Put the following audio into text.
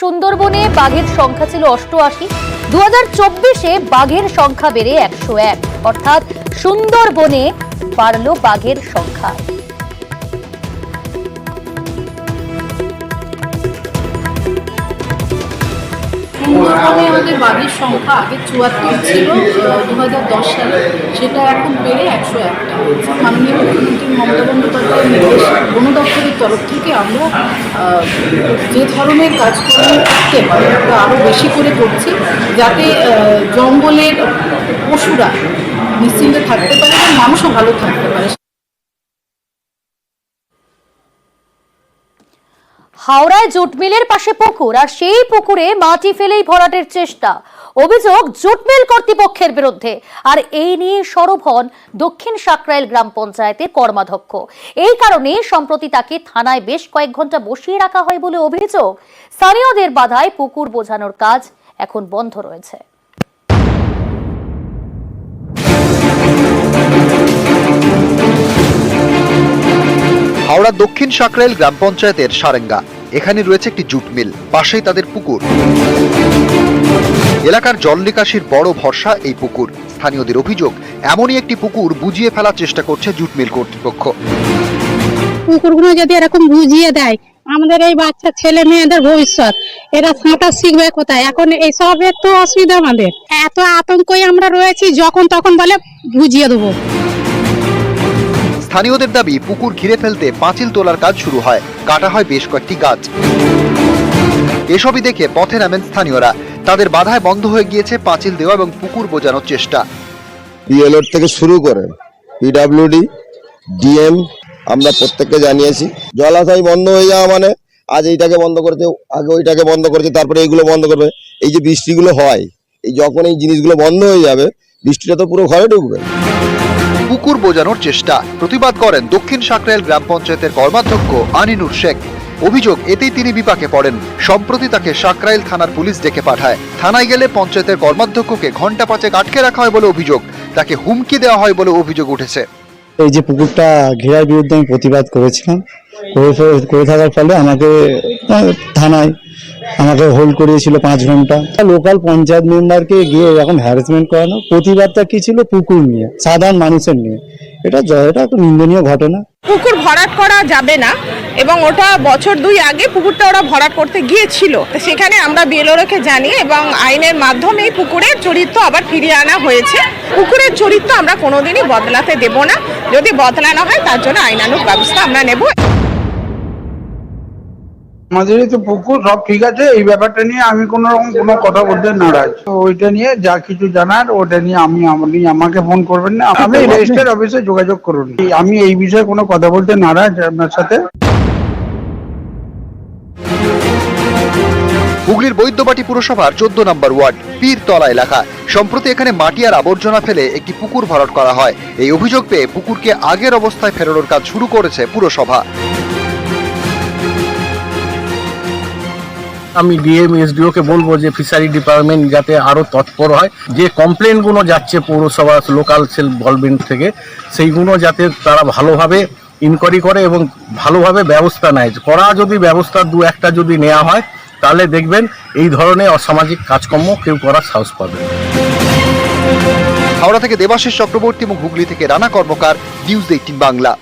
সুন্দরবনে বাঘের সংখ্যা ছিল 88। 2024-এ বাঘের সংখ্যা বেড়ে 101, অর্থাৎ সুন্দরবনে বাড়ল বাঘের সংখ্যা। সুন্দরবনে আমাদের বাঘের সংখ্যা আগে 74 ছিল 2010 সালে, সেটা এখন বেড়ে 101টা হয়েছে। মাননীয় মুখ্যমন্ত্রী মমতা বন্দ্যোপাধ্যায়ের নির্দেশে বন দপ্তরের তরফ থেকে আমরা যে ধরনের কাজকর্ম করতে পারি আমরা আরও বেশি করে করছি, যাতে জঙ্গলের পশুরা নিশ্চিন্তে থাকতে পারে এবং মানুষও ভালো থাকতে পারে। হাওড়ায় জুট মিলের পাশে পুকুর, আর সেই পুকুরে মাটি ফেলেই ভরাটের চেষ্টা। অভিযোগ জুট মিল কর্তৃপক্ষের বিরুদ্ধে। আর এই নিয়ে সরব হন দক্ষিণ সাকরাইল গ্রাম পঞ্চায়েতের কর্মাধ্যক্ষ। এই কারণে সম্প্রতি তাকে থানায় বেশ কয়েক ঘন্টা বসিয়ে রাখা হয় বলে অভিযোগ। স্থানীয়দের বাধায় পুকুর বোঝানোর কাজ এখন বন্ধ রয়েছে। হাওড়া দক্ষিণ সাকরাইল গ্রাম পঞ্চায়েতের সারেঙ্গা। এখানে রয়েছে একটি জুট মিল, পাশেই তাদের পুকুর। এলাকার জল নিকাশির বড় ভরসা এই পুকুর। স্থানীয়দের অভিযোগ, এমনই একটি পুকুর বুঝিয়ে ফেলার চেষ্টা করছে জুট মিল কর্তৃপক্ষ। পুকুরগুলো যদি এরকম বুঝিয়ে দেয়, আমাদের এই বাচ্চা ছেলে মেয়েদের ভবিষ্যৎ, এরা সাঁতার শিখবে কোথায়? এখন এইসবের তো অসুবিধা। আমাদের এত আতঙ্কই আমরা রয়েছি, যখন তখন বলে বুঝিয়ে দেবো। স্থানীয়দের দাবি, পুকুর ঘিরে ফেলতে পাঁচিল তোলার কাজ শুরু হয়, কাটা হয় বেশ কয়েকটি গাছ। এসবই দেখে পথে নামেন স্থানীয়রা। তাদের বাধায় বন্ধ হয়ে গিয়েছে পাঁচিল দেওয়া এবং পুকুর বোঝানোর চেষ্টা। বিএলওর থেকে শুরু করে পিডব্লিউডি, ডিএম আমরা প্রত্যেককে জানিয়েছি। জলাশয় বন্ধ হয়ে যাওয়া মানে আজ এইটাকে বন্ধ করেছে, আগে ওইটাকে বন্ধ করেছে, তারপরে এইগুলো বন্ধ করবে। এই যে বৃষ্টিগুলো হয়, এই যখন এই জিনিসগুলো বন্ধ হয়ে যাবে, বৃষ্টিটা তো পুরো ঘরে ঢুকবে। পুকুর বোঝানোর চেষ্টা প্রতিবাদ করেন দক্ষিণ সাকরাইল গ্রাম পঞ্চায়েতের কর্মাধ্যক্ষ আনিনুর শেখ। অভিযোগ, এতেই তিনি বিপাকে পড়েন। সম্প্রতি তাকে সাকরাইল থানার পুলিশ ডেকে পাঠায়। থানায় গেলে পঞ্চায়েতের কর্মাধ্যক্ষকে ঘন্টা 5 আটকে রাখা হয় বলে অভিযোগ। তাকে হুমকি দেওয়া হয় বলে অভিযোগ উঠেছে। এই যে পুকুরটা ঘেরার বিরুদ্ধে আমি প্রতিবাদ করেছিলাম, করে থাকার ফলে আমাকে থানায় হোল্ড করিয়েছিল 5 ঘন্টা। লোকাল পঞ্চায়েত মেম্বারকে গিয়ে এরকম হ্যারাসমেন্ট করানো। প্রতিবাদটা কি ছিল? পুকুর নিয়ে, সাধারণ মানুষের নিয়ে। এটা একটা নিন্দনীয় ঘটনা। পুকুর ভরাট করা যাবে না, এবং ওটা বছর 2 আগে পুকুরটা ওরা ভরাট করতে গিয়েছিল। তো সেখানে আমরা বিএলওকে জানিয়ে এবং আইনের মাধ্যমে পুকুরের চরিত্র আবার ফিরিয়ে আনা হয়েছে। পুকুরের চরিত্র আমরা কোনোদিনই বদলাতে দেব না। যদি বদলানো হয় তার জন্য আইনানুগ ব্যবস্থা আমরা নেব। আমাদের তো পুকুর সব ঠিক আছে, এই ব্যাপারটা নিয়ে আমি কোনো কথা বলতে নারাজ। ওইটা নিয়ে যা কিছু জানার ওটা নিয়ে আপনি আমাকে ফোন করবেন না, আমি রেজিস্টার অফিসে যোগাযোগ করুন। আমি এই বিষয়ে কোনো কথা বলতে নারাজ আপনার সাথে। হুগলির বৈদ্যবাটি পুরসভার 14 নম্বর ওয়ার্ড পীরতলা এলাকা। সম্প্রতি এখানে মাটি আর আবর্জনা ফেলে একটি পুকুর ভরাট করা হয়। এই অভিযোগ পেয়ে পুকুরকে আগের অবস্থায় ফেরানোর কাজ শুরু করেছে পুরসভা। আমি ডিএম এসডিও কে বলবো যে ফিশারি ডিপার্টমেন্ট যাতে আরো তৎপর হয়, যে কমপ্লেনগুলো যাচ্ছে পৌরসভা লোকাল সেল ভলভেন্ট থেকে, সেইগুলো যাতে তারা ভালোভাবে ইনকোয়ারি করে এবং ভালোভাবে ব্যবস্থা নেয়। করা যদি ব্যবস্থা 2-1টা যদি নেওয়া হয়, তাহলে দেখবেন এই ধরনের অসামাজিক কাজকর্ম কেউ করার সাহস পাবে। হাওড়া থেকে দেবাশিস চক্রবর্তী এবং হুগলি থেকে রানা কর্মকার, নিউজ 18 বাংলা।